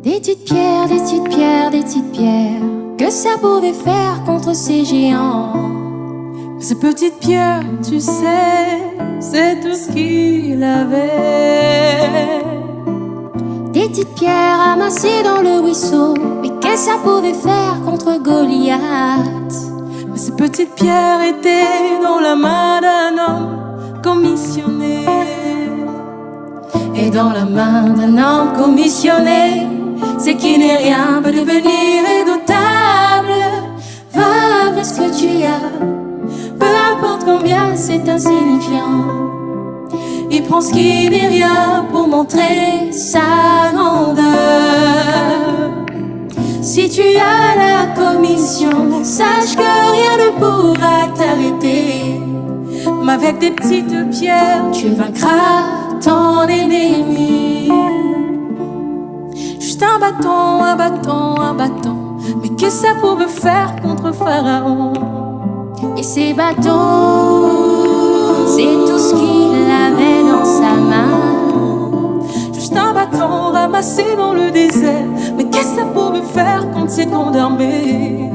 Des petites pierres, des petites pierres, des petites pierres, que ça pouvait faire contre ces géants. Ces petites pierres, tu sais, c'est tout ce qu'il avait. Des petites pierres amassées dans le ruisseau, mais qu'est-ce que ça pouvait faire contre Goliath? Mais ces petites pierres étaient dans la main d'un homme commissionné. Et dans la main d'un homme commissionné, c'est qui n'est rien peut devenir redoutable. Va avec ce que tu as, peu importe combien c'est insignifiant. Il prend ce qui n'est rien pour montrer sa grandeur. Si tu as la commission, sache que rien ne pourra t'arrêter. Mais avec des petites pierres, tu vaincras ton ennemi. Juste un bâton, un bâton, un bâton. Mais qu'est-ce que ça pouvait faire contre Pharaon? Et ces bâtons, c'est tout ce qu'il avait dans sa main. Juste un bâton ramassé dans le désert. Mais qu'est-ce que ça pouvait faire contre cette grande armée?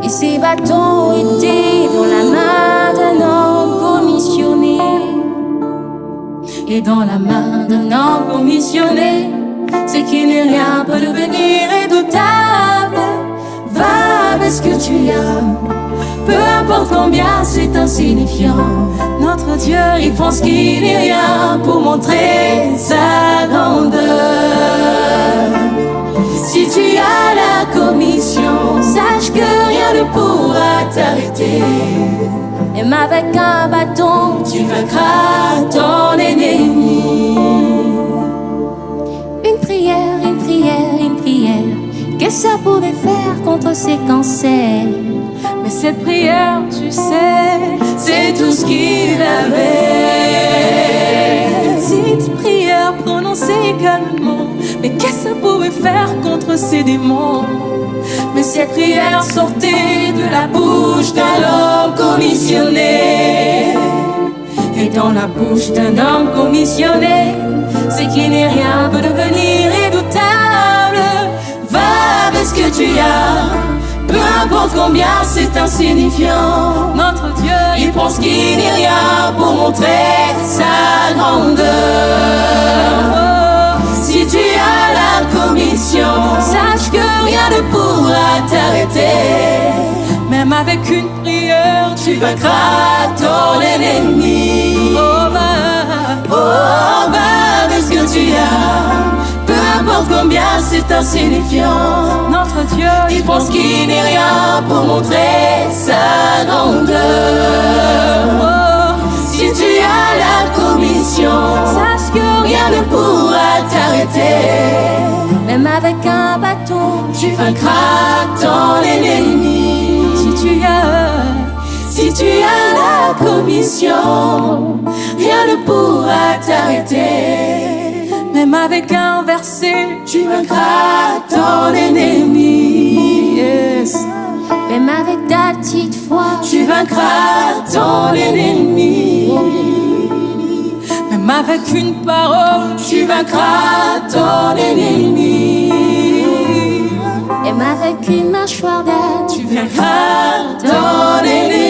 Et ces bâtons étaient dans la main d'un homme commissionné. Et dans la main d'un homme commissionné, c'est qui n'est rien peut devenir redoutable. Va avec ce que tu as, peu importe combien c'est insignifiant. Notre Dieu, il prend ce qui n'est rien pour montrer sa grandeur. Si tu as la commission, sache que rien ne pourra t'arrêter. Même avec un bâton, tu vaincras ton ennemi. Une prière, une prière, une prière, qu'est-ce que ça pouvait faire contre ces cancers? Mais cette prière, tu sais, c'est tout ce qu'il avait. Une petite prière prononcée calmement. Mais qu'est-ce que ça pouvait faire contre ces démons? Mais cette prière sortait de la bouche d'un homme commissionné. Et dans la bouche d'un homme commissionné, c'est qui n'est rien peut devenir redoutable. Va avec ce que tu as, peu importe combien c'est insignifiant. Notre Dieu, il prend ce qui n'est rien pour montrer sa grandeur. Si tu as la commission, sache que rien ne pourra t'arrêter. même avec une prière, tu vaincras ton ennemi. Oh, va avec ce que tu as, peu importe combien c'est insignifiant. Notre Dieu, il prend ce qui n'est rien pour montrer sa grandeur. Si tu as la commission, sache que rien ne pourra t'arrêter. Même avec un bâton, tu vaincras ton ennemi. Si tu as la commission, rien ne pourra t'arrêter. même avec un verset, tu vaincras ton ennemi. Yes. Même avec ta petite foi, tu vaincras ton ennemi. Même avec une parole, tu vaincras ton ennemi. Même avec une mâchoire d'âne, tu vaincras ton ennemi.